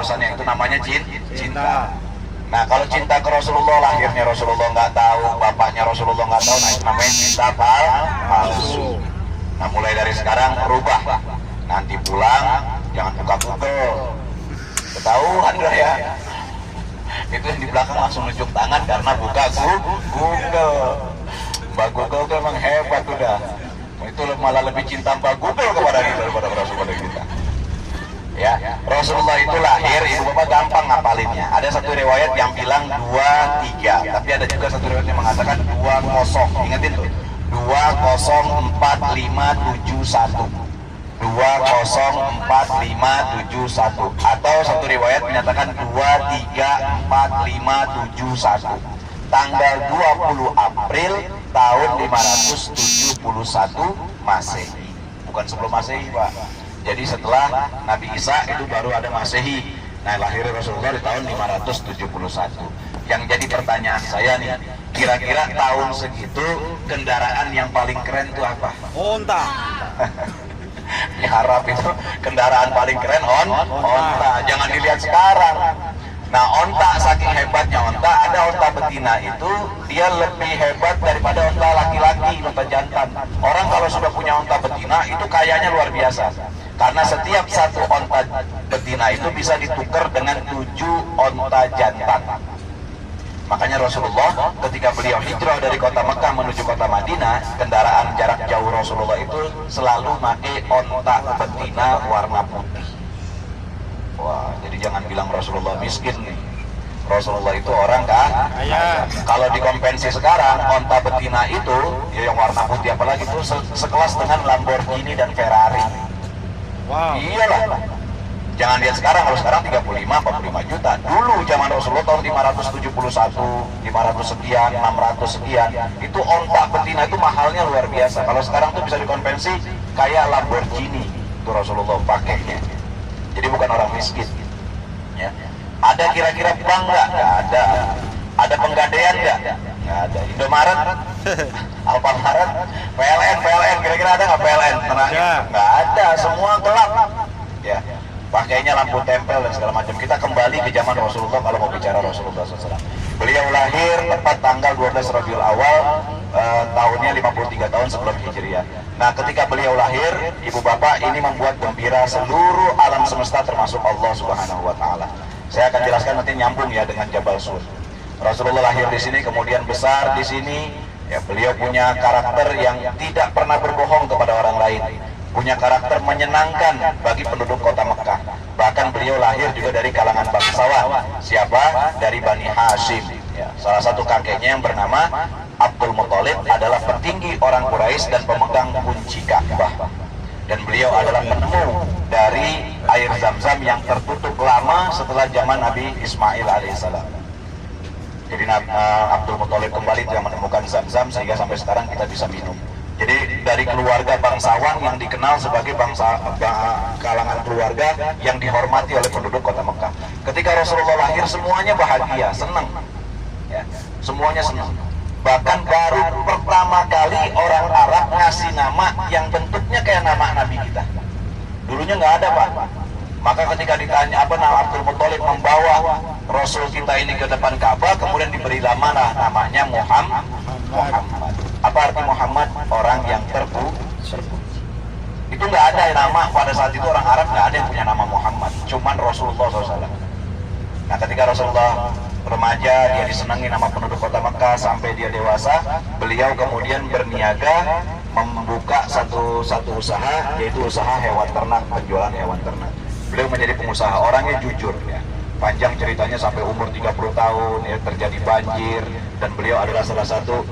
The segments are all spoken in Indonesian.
urusannya, itu namanya cinta. Nah kalau cinta ke Rasulullah, lahirnya Rasulullah nggak tahu, bapaknya Rasulullah nggak tahu, nah itu namanya cinta palsu. Nah mulai dari sekarang rubah, nanti pulang jangan buka Google, ketahuan lah ya. Itu yang di belakang langsung nunjuk tangan karena buka Google. Mbak Google tuh emang hebat udah. Itu malah lebih cinta Mbak Google kepada kita daripada Rasulullah kita. Ya, Rasulullah itu lahir, ibu bapak gampang ngapalinnya. Ada satu riwayat yang bilang 23, tapi ada juga satu riwayat yang mengatakan 20. Ingetin tuh, 204571. 204571. Atau satu riwayat menyatakan 234571. Tanggal 20 April tahun 571 Masehi. Bukan sebelum Masehi, Pak. Jadi setelah Nabi Isa itu baru ada Masehi. Nah lahir Rasulullah di tahun 571. Yang jadi pertanyaan saya nih, kira-kira tahun segitu kendaraan yang paling keren itu apa? Onta. Di Arab itu kendaraan paling keren onta. Jangan dilihat sekarang. Nah onta, saking hebatnya onta, ada onta betina itu dia lebih hebat daripada onta laki-laki, onta jantan. Orang kalau sudah punya onta betina itu kayanya luar biasa, karena setiap satu onta betina itu bisa ditukar dengan 7 onta jantan. Makanya Rasulullah ketika beliau hijrah dari kota Mekah menuju kota Madinah, kendaraan jarak jauh Rasulullah itu selalu pakai onta betina warna putih. Wah, jadi jangan bilang Rasulullah miskin nih. Rasulullah itu orang kaya. Kalau dikompensi sekarang, onta betina itu ya yang warna putih apalagi itu sekelas dengan Lamborghini dan Ferrari. Wow. Iyalah. Jangan lihat sekarang, kalau sekarang 35-45 juta. Dulu zaman Rasulullah tahun 571, 500 sekian, 600 sekian, itu onta betina itu mahalnya luar biasa. Kalau sekarang tuh bisa dikonvensi kayak Lamborghini itu Rasulullah pakainya. Jadi bukan orang miskin. Ya. Ada kira-kira bank nggak? Nggak ada. Ada penggadaian nggak? Nggak ada. Indomaret, Alfamaret, PLN, kira-kira ada nggak PLN? Nggak ada. Semua gelap. Ya. Pakainya lampu tempel dan segala macam. Kita kembali ke zaman Rasulullah kalau mau bicara Rasulullah SAW. Beliau lahir tepat tanggal 12 Rabiul Awal, tahunnya 53 tahun sebelum Hijriah. Nah ketika beliau lahir, ibu bapak ini membuat gembira seluruh alam semesta termasuk Allah Subhanahu wa Ta'ala. Saya akan jelaskan nanti nyambung ya dengan Jabal Sur. Rasulullah lahir di sini, kemudian besar di sini. Ya, beliau punya karakter yang tidak pernah berbohong kepada orang lain. Punya karakter menyenangkan bagi penduduk kota Mekah. Bahkan beliau lahir juga dari kalangan bangsawan. Siapa? Dari Bani Hashim. Ya, salah satu kakeknya yang bernama Abdul Muthalib adalah petinggi orang Quraisy dan pemegang kunci Ka'bah. Dan beliau adalah penemu dari air Zam-Zam yang tertutup lama setelah zaman Nabi Ismail alaihissalam. Jadi Abdul Muthalib kembali yang menemukan Zam-Zam sehingga sampai sekarang kita bisa minum. Jadi dari keluarga bangsawan yang dikenal sebagai kalangan keluarga yang dihormati oleh penduduk kota Mekah. Ketika Rasulullah lahir semuanya bahagia, senang. Ya, semuanya senang. Bahkan baru pertama kali orang Arab ngasih nama yang bentuknya kayak nama Nabi kita. Dulunya nggak ada, Pak. Maka ketika ditanya apa nama Abdul Muthalib membawa Rasul kita ini ke depan Ka'bah, kemudian diberi namanya Muhammad. Apa arti Muhammad? Orang yang terpuji. Itu nggak ada nama pada saat itu, orang Arab nggak ada yang punya nama Muhammad, cuman Rasulullah SAW. Nah ketika Rasulullah remaja, dia disenangi nama penduduk kota Mekah sampai dia dewasa. Beliau kemudian berniaga membuka satu usaha, yaitu usaha hewan ternak, penjualan hewan ternak. Beliau menjadi pengusaha, orangnya jujur ya. Panjang ceritanya sampai umur 30 tahun ya, terjadi banjir, dan beliau adalah salah satu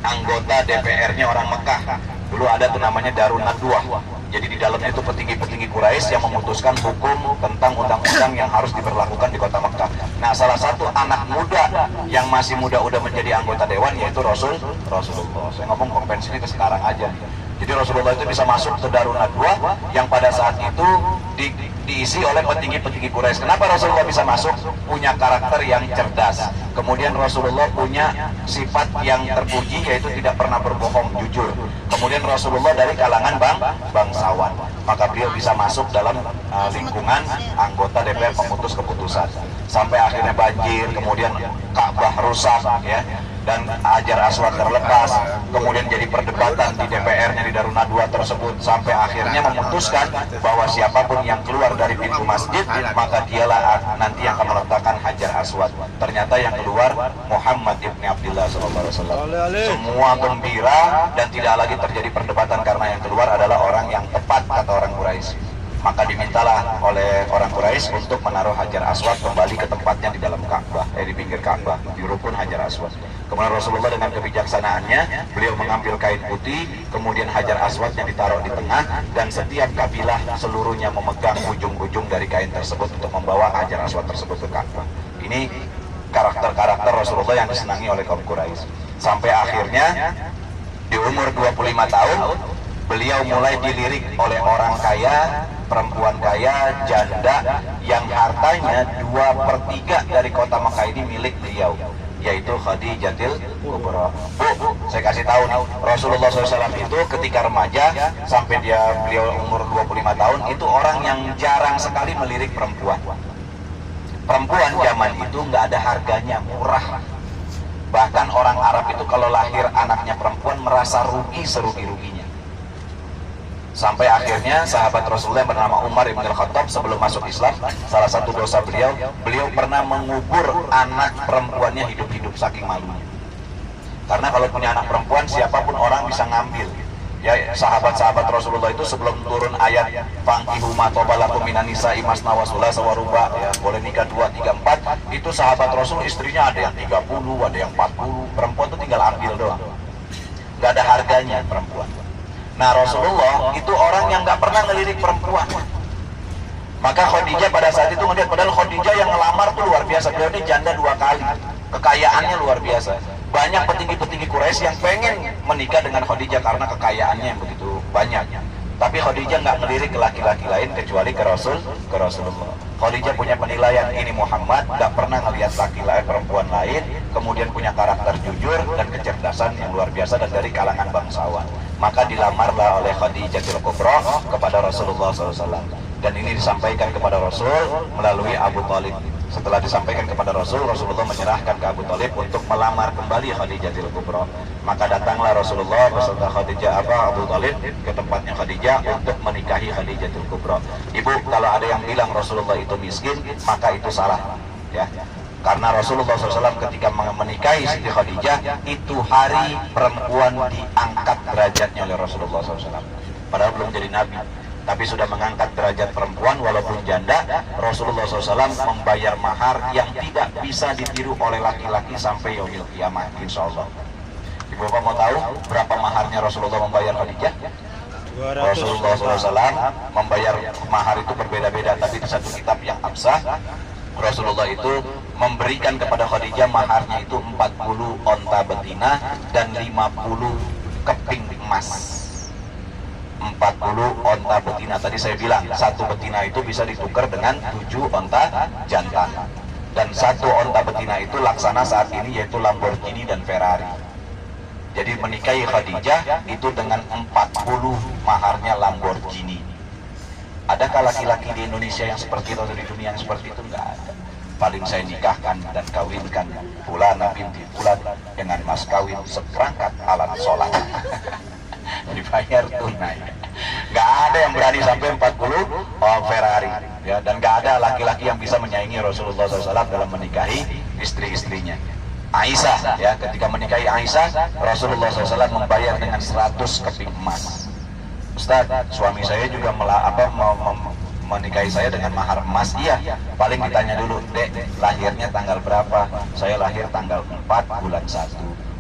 anggota DPR-nya orang Mekah. Dulu ada tuh namanya Darun Nadwah. Jadi di dalamnya itu petinggi-petinggi Quraisy yang memutuskan hukum tentang undang-undang yang harus diberlakukan di kota Mekah. Nah, salah satu anak muda yang masih muda udah menjadi anggota dewan yaitu Rasulullah. Saya ngomong konvensi ini ke sekarang aja. Jadi Rasulullah itu bisa masuk ke Darun Nadwah yang pada saat itu diisi oleh petinggi-petinggi Quraisy. Kenapa Rasulullah bisa masuk? Punya karakter yang cerdas. Kemudian Rasulullah punya sifat yang terpuji, yaitu tidak pernah berbohong, jujur. Kemudian Rasulullah dari kalangan bangsawan, maka beliau bisa masuk dalam lingkungan anggota DPR pemutus keputusan. Sampai akhirnya banjir, kemudian Ka'bah rusak, ya, dan Hajar Aswad terlepas, kemudian jadi perdebatan di DPR-nya di Darun Nadwa tersebut, sampai akhirnya memutuskan bahwa siapapun yang keluar dari pintu masjid, maka dialah nanti yang akan meletakkan Hajar Aswad. Ternyata yang keluar Muhammad ibn Abdullah SAW. Semua gembira dan tidak lagi terjadi perdebatan karena yang keluar adalah orang yang tepat, kata orang Quraisy. Maka dimintalah oleh orang Quraisy untuk menaruh Hajar Aswad kembali ke tempatnya di dalam Ka'bah, di pinggir Ka'bah, di rukun Hajar Aswad. Kemudian Rasulullah dengan kebijaksanaannya, beliau mengambil kain putih, kemudian Hajar Aswadnya ditaruh di tengah, dan setiap kabilah seluruhnya memegang ujung-ujung dari kain tersebut untuk membawa Hajar Aswad tersebut ke Ka'bah. Ini karakter-karakter Rasulullah yang disenangi oleh kaum Quraisy. Sampai akhirnya di umur 25 tahun, beliau mulai dilirik oleh orang kaya, perempuan kaya, janda, yang hartanya 2/3 dari kota Makkah ini milik beliau, yaitu Khadijatul Kubra. Bu, saya kasih tahu nih, Rasulullah SAW itu ketika remaja sampai beliau umur 25 tahun, itu orang yang jarang sekali melirik perempuan. Perempuan zaman itu nggak ada harganya, murah. Bahkan orang Arab itu kalau lahir anaknya perempuan merasa rugi serugi-ruginya. Sampai akhirnya sahabat Rasulullah yang bernama Umar ibn al-Khattab sebelum masuk Islam, salah satu dosa beliau pernah mengubur anak perempuannya hidup-hidup saking malunya. Karena kalau punya anak perempuan, siapapun orang bisa ngambil. Ya, sahabat-sahabat Rasulullah itu sebelum turun ayat fankihu ma tobalakum minan nisa'i masna wa sulasa wa ruba, ya, boleh nikah 2, 3, 4, itu sahabat Rasul istrinya ada yang 30, ada yang 40, perempuan itu tinggal ambil doang. Gak ada harganya perempuan. Nah, Rasulullah itu orang yang gak pernah ngelirik perempuan. Maka Khadijah pada saat itu ngelihat, padahal Khadijah yang ngelamar tuh luar biasa. Beliau ini janda 2 kali, kekayaannya luar biasa. Banyak petinggi-petinggi Quraisy yang pengen menikah dengan Khadijah karena kekayaannya yang begitu banyak. Tapi Khadijah nggak ngelirik ke laki-laki lain kecuali ke Rasulullah. Khadijah punya penilaian, ini Muhammad nggak pernah ngelihat laki-laki perempuan lain, kemudian punya karakter jujur dan kecerdasan yang luar biasa dan dari kalangan bangsawan. Maka dilamarlah oleh Khadijatul Kubra kepada Rasulullah SAW. Dan ini disampaikan kepada Rasul melalui Abu Thalib. Setelah disampaikan kepada Rasul, Rasulullah menyerahkan ke Abu Thalib untuk melamar kembali Khadijatul Kubra. Maka datanglah Rasulullah beserta Abu Thalib ke tempatnya Khadijah untuk menikahi Khadijatul Kubra. Ibu, kalau ada yang bilang Rasulullah itu miskin, maka itu salah, ya. Karena Rasulullah SAW ketika menikahi Siti Khadijah, itu hari perempuan diangkat derajatnya oleh Rasulullah SAW. Padahal belum jadi Nabi, tapi sudah mengangkat derajat perempuan walaupun janda. Rasulullah SAW membayar mahar yang tidak bisa ditiru oleh laki-laki sampai yaumil kiamah, insya Allah. Ibu Bapak mau tahu berapa maharnya Rasulullah membayar Khadijah? Rasulullah SAW membayar mahar itu berbeda-beda, tapi di satu kitab yang absah, Rasulullah itu memberikan kepada Khadijah maharnya itu 40 onta betina dan 50 keping emas. 40 onta betina, tadi saya bilang satu betina itu bisa ditukar dengan 7 onta jantan, dan satu onta betina itu laksana saat ini yaitu Lamborghini dan Ferrari. Jadi menikahi Khadijah itu dengan 40 maharnya Lamborghini. Adakah laki-laki di Indonesia yang seperti itu atau di dunia yang seperti itu? Enggak ada. Paling saya nikahkan dan kawinkan Fulana binti Fulan dengan mas kawin seperangkat alat sholat. Dibayar tunai. Nggak ada yang berani sampai 40 Ferrari, ya, dan nggak ada laki-laki yang bisa menyaingi Rasulullah SAW dalam menikahi istri-istrinya. Aisyah, ya, ketika menikahi Aisyah, Rasulullah SAW membayar dengan 100 keping emas. Ustaz, suami saya juga menikahi saya dengan mahar emas. Iya, paling ditanya dulu, Dek, lahirnya tanggal berapa? Saya lahir tanggal 4 bulan 1.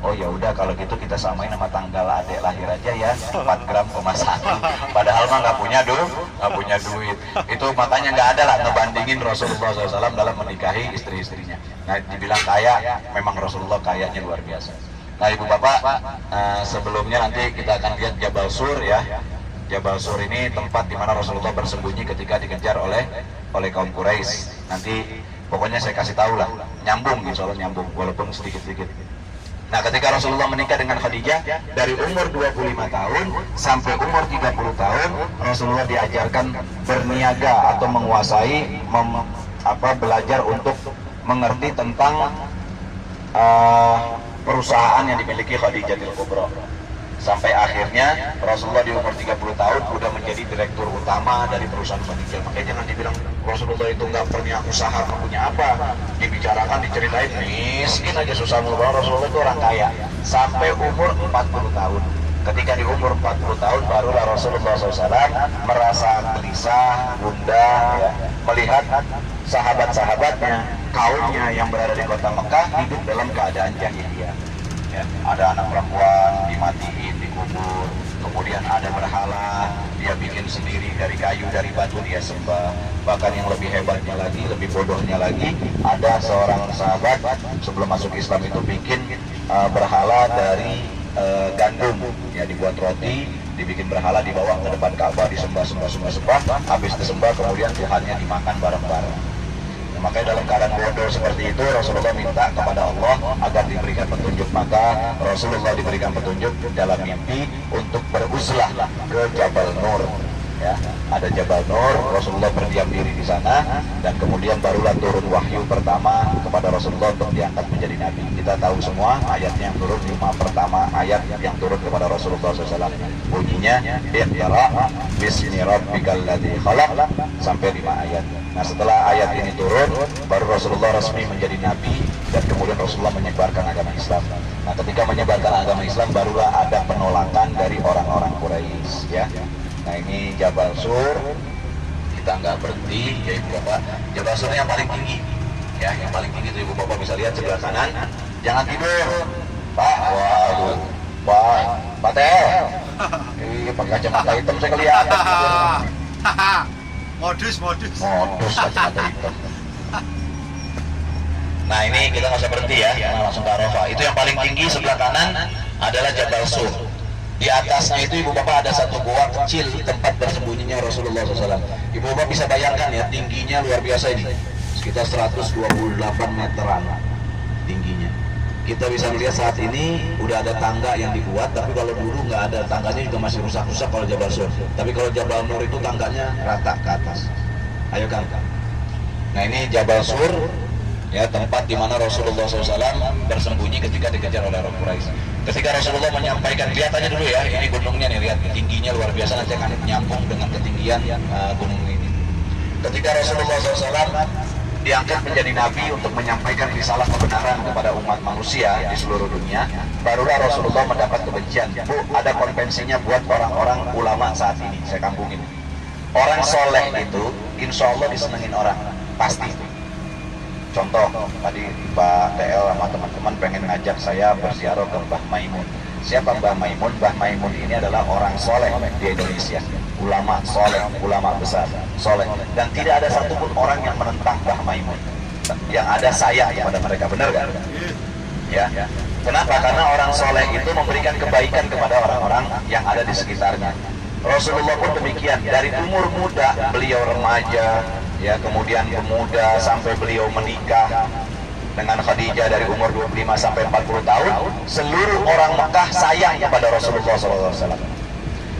Oh ya udah, kalau gitu kita samain sama tanggal adik lahir aja ya, 4 gram, 1. Padahal mah nggak punya duit. Itu makanya nggak ada lah ngebandingin Rasulullah SAW dalam menikahi istri-istrinya. Nah, dibilang kaya, memang Rasulullah kayanya luar biasa. Nah, Ibu Bapak, sebelumnya nanti kita akan lihat Jabal Sur, ya. Jabal Sur ini tempat di mana Rasulullah bersembunyi ketika dikejar oleh kaum Quraisy. Nanti pokoknya saya kasih tahu lah, nyambung soalnya nyambung walaupun sedikit-sedikit. Nah, ketika Rasulullah menikah dengan Khadijah dari umur 25 tahun sampai umur 30 tahun, Rasulullah diajarkan berniaga atau menguasai belajar untuk mengerti tentang perusahaan yang dimiliki Khadijatul Kubra. Sampai akhirnya Rasulullah di umur 30 tahun udah menjadi direktur utama dari perusahaan Khadijah. Makanya jangan dibilang Rasulullah itu nggak punya usaha, nggak punya apa. Dibicarakan, diceritain, miskin aja susah mulu. Rasulullah itu orang kaya. Sampai umur 40 tahun. Ketika di umur 40 tahun barulah Rasulullah SAW merasa gelisah, gundah, ya, melihat sahabat-sahabatnya, kaumnya yang berada di kota Mekah hidup dalam keadaan jahiliyah. Ya, ada anak perempuan dimatiin, dikubur, kemudian ada berhala dia bikin sendiri dari kayu, dari batu dia sembah. Bahkan yang lebih hebatnya lagi, lebih bodohnya lagi, ada seorang sahabat sebelum masuk Islam itu bikin berhala dari gandum, ya, dibuat roti, dibikin berhala, dibawa ke depan Ka'bah, disembah, habis disembah kemudian Tuhannya dimakan bareng-bareng. Makanya dalam keadaan bodoh seperti itu Rasulullah minta kepada Allah agar diberikan petunjuk. Maka Rasulullah diberikan petunjuk dalam mimpi untuk beruzlah ke Jabal Nur. Ya, ada Jabal Nur, Rasulullah berdiam diri di sana dan kemudian barulah turun wahyu pertama kepada Rasulullah untuk diangkat menjadi nabi. Kita tahu semua ayatnya yang turun, 5 pertama ayat yang turun kepada Rasulullah SAW. Bunyinya Iqra bismi rabbikal ladzi khalaq sampai 5 ayat. Nah, setelah ayat ini turun, baru Rasulullah resmi menjadi nabi dan kemudian Rasulullah menyebarkan agama Islam. Nah, ketika menyebarkan agama Islam barulah ada penolakan dari orang-orang Quraisy, ya. Nah, ini Jabal Sur, kita nggak berhenti, ya Ibu Bapak. Jabal Sur yang paling tinggi, ya, yang paling tinggi itu Ibu Bapak bisa lihat sebelah kanan. Jangan tidur, Pak. Waduh, Pak Teh. Pakai kacamata hitam saya kelihatan. Modus kacamata hitam. Nah, ini kita nggak usah berhenti ya, langsung ke Arafah. Itu yang paling tinggi sebelah kanan adalah Jabal Sur. Di atasnya itu Ibu Bapak ada satu gua kecil tempat bersembunyinya Rasulullah SAW. Ibu Bapak bisa bayangkan ya, tingginya luar biasa ini, sekitar 128 meteran tingginya. Kita bisa lihat saat ini udah ada tangga yang dibuat, tapi kalau dulu nggak ada tangganya juga masih rusak-rusak kalau Jabal Sur. Tapi kalau Jabal Nur itu tangganya rata ke atas. Ayo kan. Nah, ini Jabal Sur, ya, tempat di mana Rasulullah SAW bersembunyi ketika dikejar oleh orang Quraisy. Ketika Rasulullah menyampaikan, lihat aja dulu ya, ini gunungnya nih, lihat tingginya luar biasa, nanti akan nyambung dengan ketinggian gunung ini. Ketika Rasulullah SAW diangkat menjadi nabi untuk menyampaikan risalah kebenaran kepada umat manusia di seluruh dunia, barulah Rasulullah mendapat kebencian. Bu, ada konvensinya buat orang-orang ulama saat ini, saya kampungin. Orang soleh itu insya Allah disenengin orang, pasti. Contoh, tadi Pak TL sama teman-teman pengen ngajak saya berziarah ke Mbah Maimun. Siapa Mbah Maimun? Mbah Maimun ini adalah orang soleh di Indonesia. Ulama soleh, ulama besar, soleh. Dan tidak ada satupun orang yang menentang Mbah Maimun. Yang ada sayang kepada mereka, benar kan? Ya. Kenapa? Karena orang soleh itu memberikan kebaikan kepada orang-orang yang ada di sekitarnya. Rasulullah pun demikian, dari umur muda beliau remaja, ya, kemudian pemuda sampai beliau menikah dengan Khadijah dari umur 25 sampai 40 tahun, seluruh orang Mekah sayang kepada Rasulullah SAW.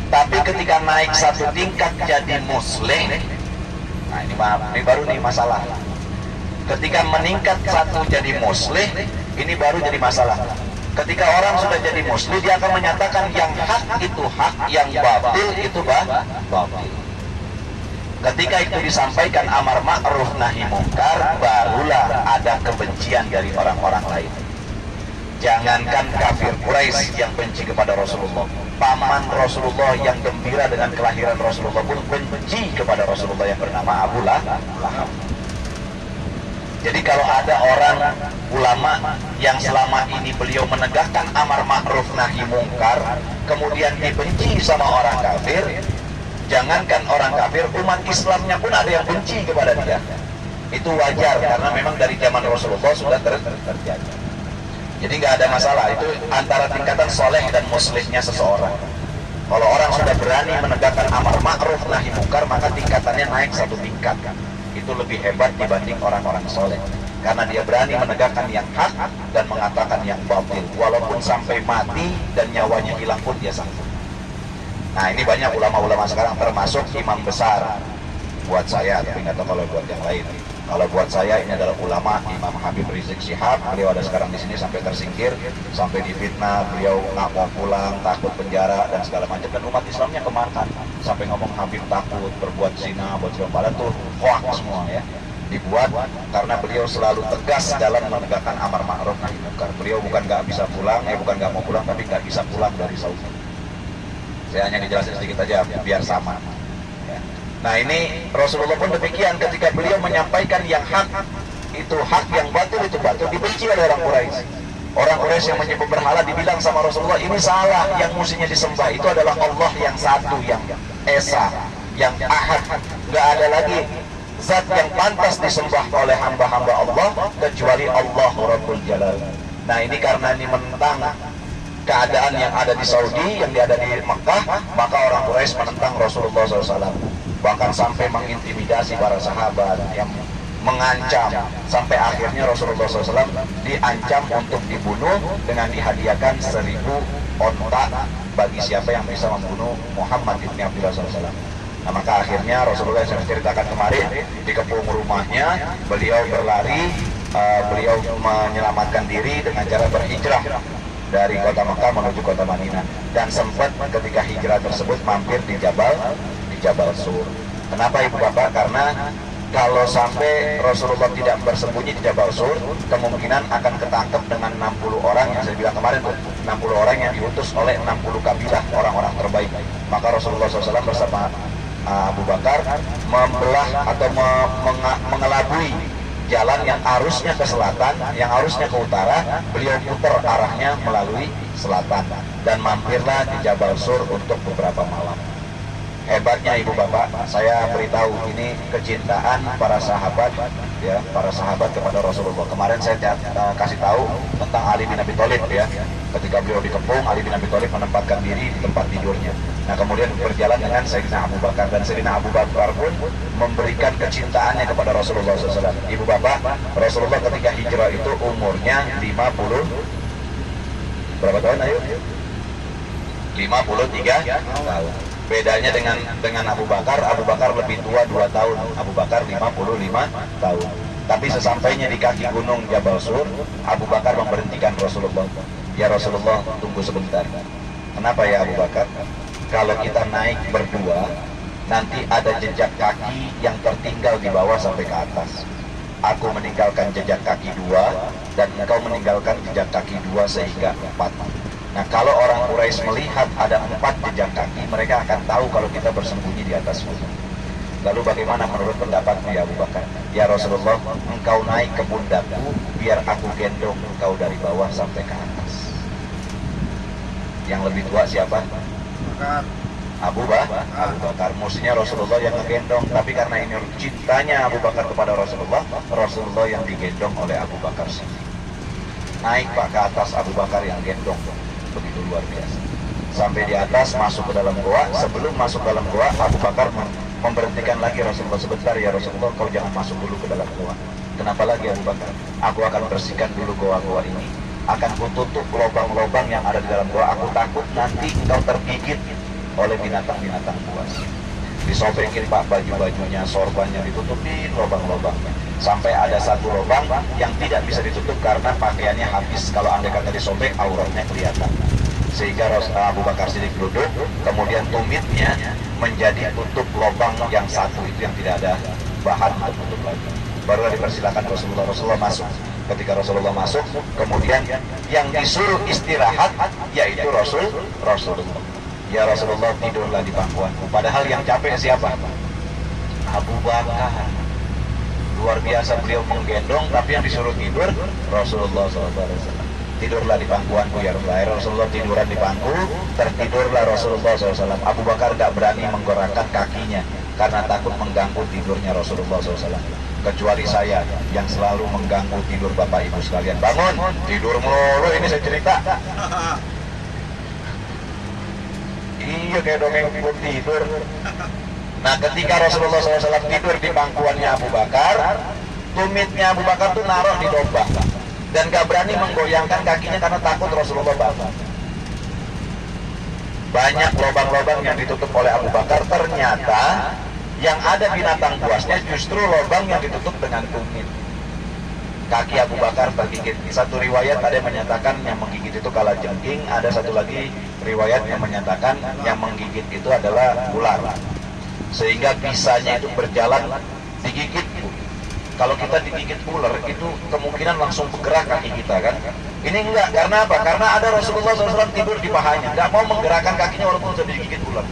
Tapi ketika naik satu tingkat jadi muslim, nah ini baru nih masalah. Ketika meningkat satu jadi muslim, ini baru jadi masalah. Ketika orang sudah jadi muslim, dia akan menyatakan yang hak itu hak, yang batil itu batil. Ketika itu disampaikan amar ma'ruf nahi mungkar, barulah ada kebencian dari orang-orang lain. Jangankan kafir Quraisy yang benci kepada Rasulullah, paman Rasulullah yang gembira dengan kelahiran Rasulullah pun benci kepada Rasulullah yang bernama Abu Lahab. Jadi kalau ada orang ulama yang selama ini beliau menegakkan amar ma'ruf nahi mungkar, kemudian dibenci sama orang kafir, jangankan orang kafir, umat Islamnya pun ada yang benci kepada dia. Itu wajar karena memang dari zaman Rasulullah sudah terjadi. Jadi nggak ada masalah, itu antara tingkatan soleh dan muslimnya seseorang. Kalau orang sudah berani menegakkan amar ma'ruf nahi mungkar, maka tingkatannya naik satu tingkat. Itu lebih hebat dibanding orang-orang soleh, karena dia berani menegakkan yang hak dan mengatakan yang batil, walaupun sampai mati dan nyawanya hilang pun dia sanggup. Nah, ini banyak ulama-ulama sekarang, termasuk imam besar buat saya, tapi nggak tahu kalau buat yang lain. Kalau buat saya ini adalah ulama Imam Habib Rizik Syihab. Beliau ada sekarang di sini sampai tersingkir, sampai difitnah, beliau nggak mau pulang, takut penjara dan segala macam, dan umat Islamnya kemakan. Sampai ngomong Habib takut berbuat zina, buat padahal tuh hoax semua ya. Dibuat karena beliau selalu tegas dalam menegakkan amar ma'ruf nahi munkar. Beliau bukan nggak bisa pulang, bukan nggak mau pulang, tapi nggak bisa pulang dari Saudi. Saya hanya dijelasin sedikit aja biar sama. Nah, ini Rasulullah pun demikian, ketika beliau menyampaikan yang hak itu hak, yang batil itu batil, dibenci oleh orang Quraisy. Orang Quraisy yang menyembah berhala dibilang sama Rasulullah, ini salah, yang mestinya disembah itu adalah Allah yang satu, yang Esa, yang Ahad. Nggak ada lagi zat yang pantas disembah oleh hamba-hamba Allah kecuali Allah Rabbul Jalal. Nah, ini karena ini menentang keadaan yang ada di Saudi, yang ada di Mekah, maka orang Quraisy menentang Rasulullah SAW. Bahkan sampai mengintimidasi para sahabat, yang mengancam, sampai akhirnya Rasulullah SAW diancam untuk dibunuh dengan dihadiahkan 1000 onta bagi siapa yang bisa membunuh Muhammad ibn Abdullah SAW. Nah, maka akhirnya Rasulullah yang saya ceritakan kemarin, dikepung rumahnya, beliau berlari, beliau menyelamatkan diri dengan cara berhijrah dari kota Mekah menuju kota Madinah, dan sempat ketika hijrah tersebut mampir di Jabal Sur. Kenapa Ibu Bapak? Karena kalau sampai Rasulullah tidak bersembunyi di Jabal Sur, kemungkinan akan ketangkep dengan 60 orang yang saya bilang kemarin tuh, 60 orang yang diutus oleh 60 kabilah orang-orang terbaik. Maka Rasulullah SAW bersama Abu Bakar membelah atau mengelabui jalan yang harusnya ke selatan, yang harusnya ke utara, beliau putar arahnya melalui selatan dan mampirlah di Jabal Sur untuk beberapa malam. Hebatnya Ibu Bapak, saya beritahu ini kecintaan para sahabat, ya, para sahabat kepada Rasulullah. Kemarin saya kasih tahu tentang Ali bin Abi Thalib, ya. Ketika beliau dikepung, Ali bin Abi Thalib menempatkan diri di tempat tidurnya. Nah, kemudian berjalan dengan Sayyidina Abu Bakar, dan Sayyidina Abu Bakar pun memberikan kecintaannya kepada Rasulullah SAW. Ibu Bapak, Rasulullah ketika hijrah itu umurnya 50, berapa tahun ayo? 53 tahun. Bedanya dengan Abu Bakar lebih tua 2 tahun, Abu Bakar 55 tahun. Tapi sesampainya di kaki gunung Jabal Sur, Abu Bakar memberhentikan Rasulullah. Ya Rasulullah, tunggu sebentar. Kenapa ya Abu Bakar? Kalau kita naik berdua, nanti ada jejak kaki yang tertinggal di bawah sampai ke atas. Aku meninggalkan jejak kaki 2, dan engkau meninggalkan jejak kaki 2 sehingga 4. Nah, kalau orang Quraisy melihat ada 4 jejak kaki, mereka akan tahu kalau kita bersembunyi di atas gunung. Lalu bagaimana menurut pendapatmu ya Abu Bakar? Ya Rasulullah, engkau naik ke pundakku, biar aku gendong engkau dari bawah sampai ke atas. Yang lebih tua siapa? Abu Bakar. Mestinya Rasulullah yang ngegendong, tapi karena ini cintanya Abu Bakar kepada Rasulullah, Rasulullah yang digendong oleh Abu Bakar sendiri. Naik Pak ke atas, Abu Bakar yang gendong. Begitu luar biasa. Sampai di atas, masuk ke dalam goa. Sebelum masuk ke dalam goa, Abu Bakar memberhentikan lagi Rasulullah. Sebentar ya Rasulullah, kau jangan masuk dulu ke dalam goa. Kenapa lagi Abu Bakar? Aku akan bersihkan dulu goa-goa ini. Akan kututup lubang-lubang yang ada di dalam goa. Aku takut nanti kau tergigit oleh binatang-binatang buas. Disobekin Pak baju-bajunya, sorbannya, ditutupin lubang-lubangnya. Sampai ada satu lubang yang tidak bisa ditutup karena pakaiannya habis. Kalau andai kata disobek, auratnya kelihatan. Sehingga Abu Bakar Siddiq duduk, kemudian tumitnya menjadi tutup lubang yang satu itu, yang tidak ada bahan untuk tutup lagi. Barulah dipersilakan Rasulullah masuk. Ketika Rasulullah masuk, kemudian yang disuruh istirahat yaitu Rasulullah. Ya Rasulullah, tidurlah di pangkuanku. Padahal yang capek siapa? Abu Bakar. Luar biasa, beliau menggendong, tapi yang disuruh tidur Rasulullah SAW. Tidurlah di pangkuanku ya Rasulullah. Tiduran di pangku, tertidurlah Rasulullah SAW. Abu Bakar gak berani menggerakkan kakinya karena takut mengganggu tidurnya Rasulullah SAW. Kecuali saya yang selalu mengganggu tidur Bapak Ibu sekalian. Bangun, tidur melulu, ini saya cerita. Iya, ya kayak dongeng belum tidur. Nah ketika Rasulullah SAW tidur di pangkuannya Abu Bakar, tumitnya Abu Bakar tuh naruh di domba dan gak berani menggoyangkan kakinya karena takut Rasulullah bangun. Banyak lubang-lubang yang ditutup oleh Abu Bakar, ternyata yang ada binatang buasnya justru lubang yang ditutup dengan tumit. Kaki Abu Bakar tergigit. Satu riwayat ada yang menyatakan yang menggigit itu kalajengking, ada satu lagi riwayat yang menyatakan yang menggigit itu adalah ular. Sehingga bisanya itu berjalan digigit. Kalau kita digigit ular itu kemungkinan langsung bergerak kaki kita kan. Ini enggak, karena apa? Karena ada Rasulullah SAW tidur di pahanya, nggak mau menggerakkan kakinya walaupun sudah digigit ular.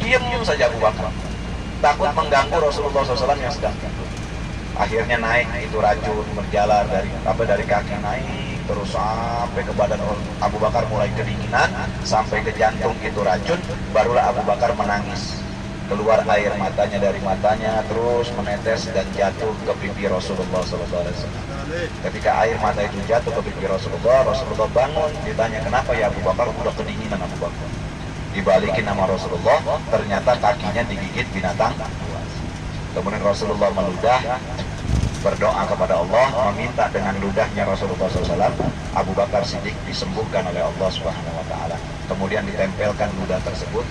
Diam saja Abu Bakar, takut mengganggu Rasulullah SAW yang sedang tidur. Akhirnya naik itu racun, berjalan dari kaki naik terus sampai ke badan Abu Bakar, mulai kedinginan sampai ke jantung itu racun. Barulah Abu Bakar menangis, keluar air matanya dari matanya terus menetes dan jatuh ke pipi Rasulullah SAW. Ketika air mata itu jatuh ke pipi Rasulullah bangun, ditanya kenapa ya Abu Bakar, udah kedinginan Abu Bakar. Dibalikin nama Rasulullah, ternyata kakinya digigit binatang buas. Kemudian Rasulullah meludah, berdoa kepada Allah, meminta dengan ludahnya Rasulullah SAW Abu Bakar Siddiq disembuhkan oleh Allah Subhanahu Wa Taala. Kemudian ditempelkan ludah tersebut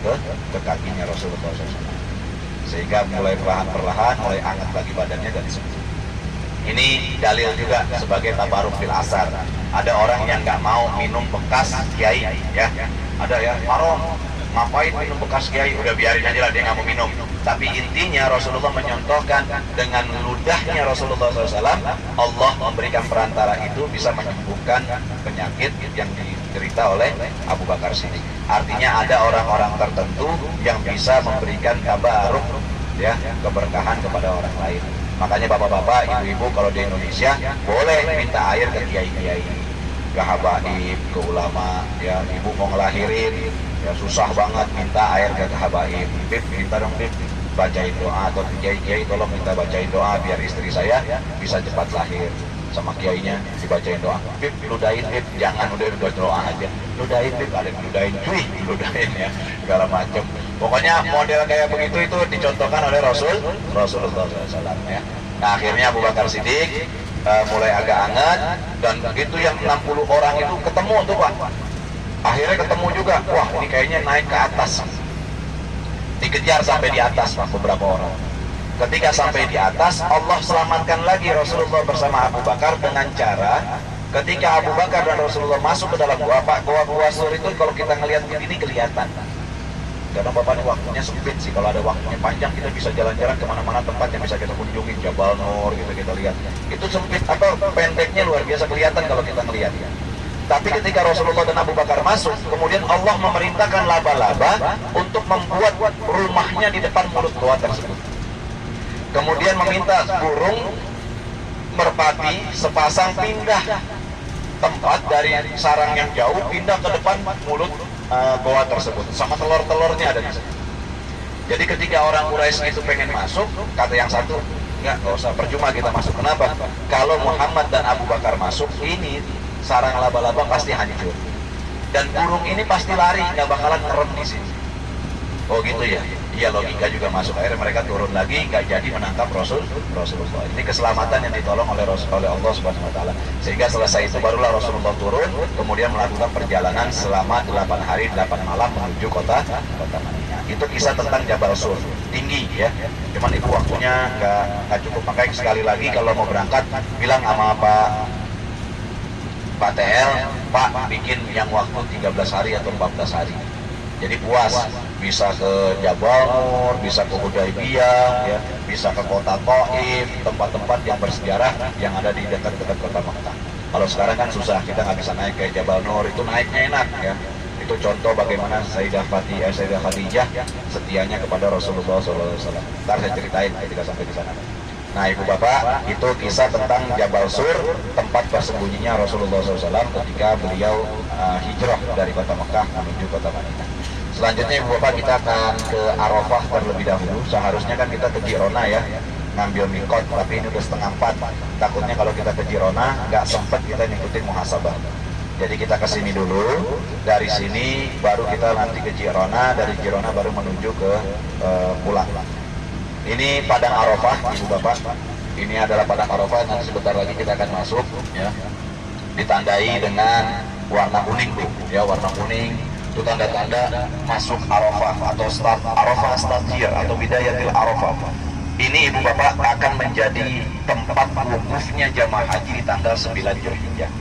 ke kakinya Rasulullah SAW, sehingga mulai perlahan-perlahan mulai hangat lagi badannya dan disembuh. Ini dalil juga sebagai tabaruk fil asar. Ada orang yang nggak mau minum bekas kiai, ya, ada ya, haram. Ngapain minum bekas kiai? Udah biarin aja lah, dia nggak mau minum. Tapi intinya Rasulullah menyontohkan dengan ludahnya Rasulullah SAW, Allah memberikan perantara itu bisa menyembuhkan penyakit yang diderita oleh Abu Bakar Siddiq. Artinya ada orang-orang tertentu yang bisa memberikan tabaruk, ya, keberkahan kepada orang lain. Makanya bapak-bapak, ibu-ibu kalau di Indonesia boleh minta air ke kiai-kiai, ke habaib, ke ulama, ya. Ibu mau ngelahirin, ya susah banget minta air ke habaib, Bib, minta dong Bib, bacain doa, atau kiai-kiai tolong minta bacain doa biar istri saya bisa cepat lahir. Sama kiainya dibacain doa, Bib ludahin Bib, jangan udah doa aja, ludahin Bib, ada ludahin cuy, ludahin ya, segala macam. Pokoknya model kayak begitu itu dicontohkan oleh Rasulullah SAW, ya. Nah akhirnya Abu Bakar Siddiq mulai agak hangat, dan begitu yang 60 orang itu ketemu tuh Pak. Akhirnya ketemu juga, wah ini kayaknya naik ke atas. Dikejar sampai di atas Pak, beberapa orang. Ketika sampai di atas, Allah selamatkan lagi Rasulullah bersama Abu Bakar dengan cara ketika Abu Bakar dan Rasulullah masuk ke dalam gua, Pak, gua sur itu kalau kita ngelihat begini kelihatan. Karena Bapak ini waktunya sempit sih, kalau ada waktunya panjang kita bisa jalan-jalan kemana-mana tempat yang bisa kita kunjungi, Jabal Nur gitu kita lihat. Itu sempit atau pendeknya luar biasa kelihatan kalau kita ngelihat ya. Tapi ketika Rasulullah dan Abu Bakar masuk, kemudian Allah memerintahkan laba-laba untuk membuat rumahnya di depan mulut gua tersebut. Kemudian meminta burung merpati sepasang pindah tempat dari sarang yang jauh, pindah ke depan mulut goa tersebut, sama telur-telurnya ada di sana. Jadi ketika orang Quraisy itu pengen masuk, kata yang satu, nggak usah, percuma kita masuk. Kenapa? Kalau Muhammad dan Abu Bakar masuk, ini sarang laba-laba pasti hancur, dan burung ini pasti lari, nggak bakalan ngerem di sini. Oh gitu ya? Iya, logika juga masuk. Akhirnya mereka turun lagi, nggak jadi menangkap Rasulullah. Ini keselamatan yang ditolong oleh Allah Subhanahu Wa Taala. Sehingga selesai itu barulah Rasulullah turun, kemudian melakukan perjalanan selama 8 hari 8 malam menuju kota Madinah. Itu kisah tentang Jabal Sur, tinggi ya. Cuman itu waktunya nggak cukup. Makanya sekali lagi kalau mau berangkat, bilang sama Pak TL, Pak bikin yang waktu 13 hari atau 14 hari. Jadi puas, bisa ke Jabal Nur, bisa ke Hudaybiyah, ya, bisa ke kota Taif, tempat-tempat yang bersejarah yang ada di dekat-dekat kota Makkah. Kalau sekarang kan susah, kita nggak bisa naik ke Jabal Nur, itu naiknya enak ya. Itu contoh bagaimana Sayyidah Khadijah setianya kepada Rasulullah SAW. Ntar saya ceritain ketika sampai di sana. Nah ibu bapak, itu kisah tentang Jabal Sur, tempat bersembunyinya Rasulullah SAW ketika beliau hijrah dari kota Makkah menuju kota Madinah. Selanjutnya ibu bapak, kita akan ke Arafah terlebih dahulu. Seharusnya kan kita ke Jirona ya, ngambil mikot, tapi ini udah 3:30. Takutnya kalau kita ke Jirona nggak sempet kita ngikutin muhasabah. Jadi kita ke sini dulu, dari sini baru kita nanti ke Jirona, dari Jirona baru menuju ke pulang. Ini Padang Arafah, Ibu Bapak. Ini adalah Padang Arafah, nanti sebentar lagi kita akan masuk, ya. Ditandai dengan warna kuning tuh, ya, warna kuning. Itu tanda-tanda masuk Arafah atau start Arafah, start year atau bidayatil Arafah. Ini Ibu Bapak akan menjadi tempat wukufnya jamaah haji di tanggal 9 Zulhijjah.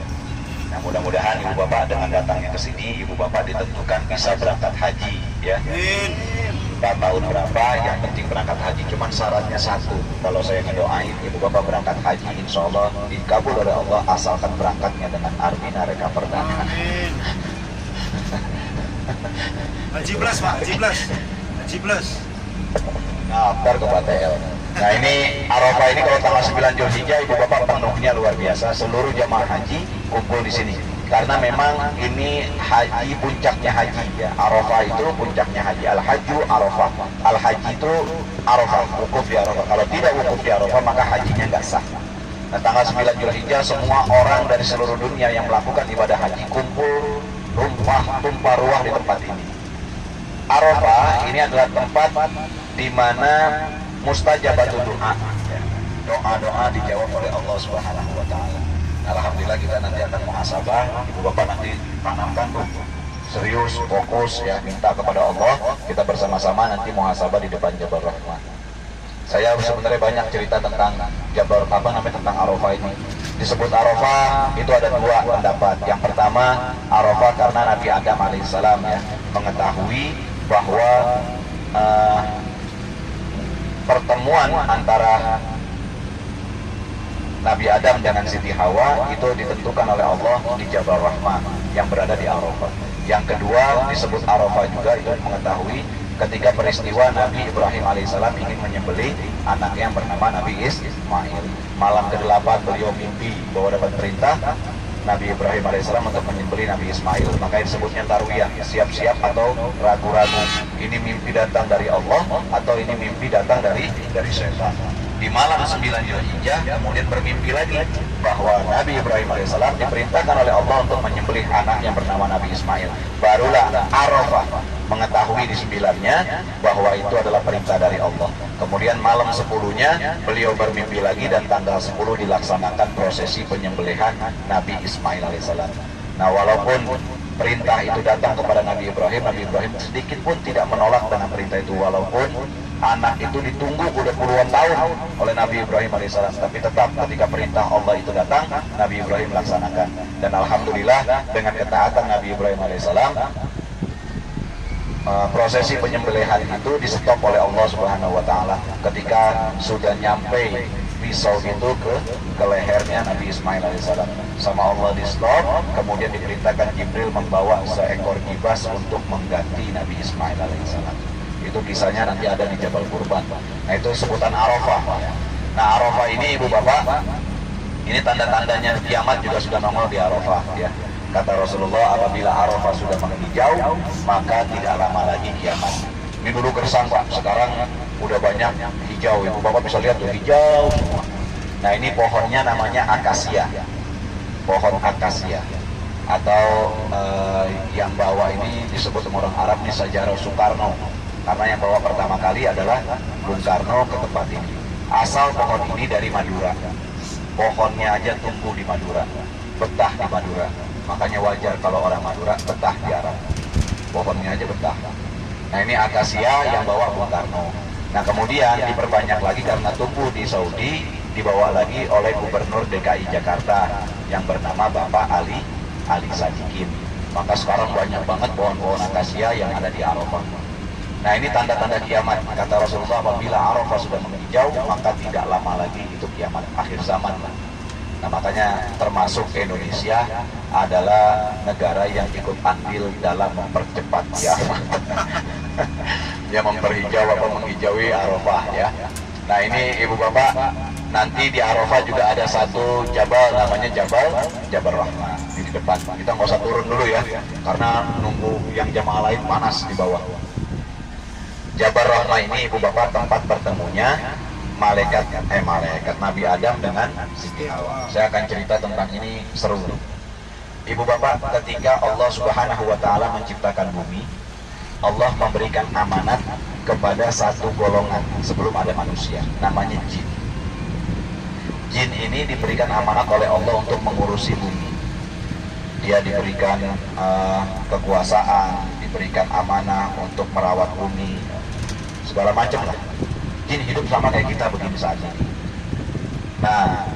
Nah, mudah-mudahan Ibu Bapak dengan datangnya ke sini, Ibu Bapak ditentukan bisa berangkat haji, ya. Entah tahun berapa, yang penting berangkat haji. Cuman syaratnya satu, kalau saya ngedoain Ibu Bapak berangkat haji, insya Allah dikabul oleh Allah, asalkan berangkatnya dengan Armina Reka Perdana. Haji plus Pak, Haji plus, Haji plus. Daftar ke PTL. Nah, ini Arafah ini kalau tanggal 9 Zulhijjah, Ibu Bapak penuhnya luar biasa. Seluruh jamaah haji kumpul di sini. Karena memang ini haji, puncaknya haji, ya. Arafah itu puncaknya haji. Al-Hajju Arafah. Al-Haji itu Arafah, wukuf di Arafah. Kalau tidak wukuf di Arafah, maka hajinya nggak sah. Nah, tanggal 9 Zulhijjah semua orang dari seluruh dunia yang melakukan ibadah haji kumpul tumpah ruah di tempat ini. Arafah ini adalah tempat di mana mustajabatul doa, ya. Doa-doa dijawab oleh Allah Subhanahu wa taala. Alhamdulillah kita nanti akan muhasabah, Ibu Bapak nanti tanamkan tuh serius, fokus, ya, minta kepada Allah. Kita bersama-sama nanti muhasabah di depan Jabal Rahmah. Saya sebenarnya banyak cerita tentang tentang Arafah ini. Disebut Arafah itu ada dua pendapat. Yang pertama, Arafah karena Nabi Adam alaihissalam, ya, mengetahui bahwa pertemuan antara Nabi Adam dengan Siti Hawa itu ditentukan oleh Allah di Jabal Rahmah yang berada di Arafah. Yang kedua disebut Arafah juga itu mengetahui ketika peristiwa Nabi Ibrahim alaihissalam ingin menyembelih anaknya yang bernama Nabi Ismail. Malam ke-8 beliau mimpi bahwa dapat perintah Nabi Ibrahim alaihissalam untuk menyembelih Nabi Ismail. Maka disebutnya tarwiyah, siap-siap atau ragu-ragu. Ini mimpi datang dari Allah atau ini mimpi datang dari setan. Di malam 9 Zulhijjah kemudian bermimpi lagi bahwa Nabi Ibrahim alaihissalam diperintahkan oleh Allah untuk menyembelih anak yang bernama Nabi Ismail. Barulah Arafah mengetahui di 9-nya bahwa itu adalah perintah dari Allah. Kemudian malam 10-nya beliau bermimpi lagi dan tanggal 10 dilaksanakan prosesi penyembelihan Nabi Ismail alaihissalam. Nah, walaupun perintah itu datang kepada Nabi Ibrahim sedikit pun tidak menolak dengan perintah itu, walaupun anak itu ditunggu udah puluhan tahun oleh Nabi Ibrahim alaihissalam, tapi tetap ketika perintah Allah itu datang, Nabi Ibrahim laksanakan. Dan alhamdulillah dengan ketaatan Nabi Ibrahim alaihissalam, prosesi penyembelihan itu di-stop oleh Allah Subhanahu wa taala ketika sudah nyampe pisau itu ke lehernya Nabi Ismail alaihissalam. Sama Allah di-stop, kemudian diperintahkan Jibril membawa seekor kibas untuk mengganti Nabi Ismail alaihissalam. Itu kisahnya nanti ada di Jabal Qurban. Nah, itu sebutan Arafah. Nah, Arafah ini Ibu Bapak, ini tanda-tandanya kiamat juga sudah nongol di Arafah, ya. Kata Rasulullah, apabila Arafah sudah menghijau, maka tidak lama lagi kiamat. Ini dulu gersang, Pak, sekarang udah banyak hijau. Ibu Bapak bisa lihat tuh hijau semua. Nah, ini pohonnya namanya akasia, pohon akasia, atau yang bawa ini disebut orang Arab ini Sajarah Soekarno, karena yang bawa pertama kali adalah Bung Karno ke tempat ini. Asal pohon ini dari Madura, pohonnya aja tumbuh di Madura, betah di Madura. Makanya wajar kalau orang Madura betah di Arab, pohonnya aja betah. Nah, ini akasia yang bawa Bung Karno. Nah, kemudian diperbanyak lagi karena tumbuh di Saudi, dibawa lagi oleh Gubernur DKI Jakarta yang bernama Bapak Ali Sadikin. Maka sekarang banyak banget pohon-pohon akasia yang ada di Arafah. Nah, ini tanda-tanda kiamat. Kata Rasulullah, apabila Arafah sudah menghijau, maka tidak lama lagi itu kiamat, akhir zaman. Nah, makanya termasuk Indonesia adalah negara yang ikut andil dalam mempercepat kiamat. Ya, memperhijau apa menghijaui Arafah, ya. Nah, ini Ibu Bapak, nanti di Arafah juga ada satu jabal namanya Jabal Rahmah di depan. Kita nggak usah turun dulu, ya, karena nunggu yang jamaah lain panas di bawah. Jabal Rahmah ini Ibu Bapak tempat bertemunya malaikat Nabi Adam dengan Siti Hawa. Saya akan cerita tentang ini, seru. Ibu bapak, ketika Allah Subhanahu wa Ta'ala menciptakan bumi, Allah memberikan amanat kepada satu golongan sebelum ada manusia, namanya jin. Jin ini diberikan amanat oleh Allah untuk mengurusi bumi. Dia diberikan kekuasaan, diberikan amanah untuk merawat bumi, segala macam lah. Jin hidup sama kayak kita begini saat ini. Nah,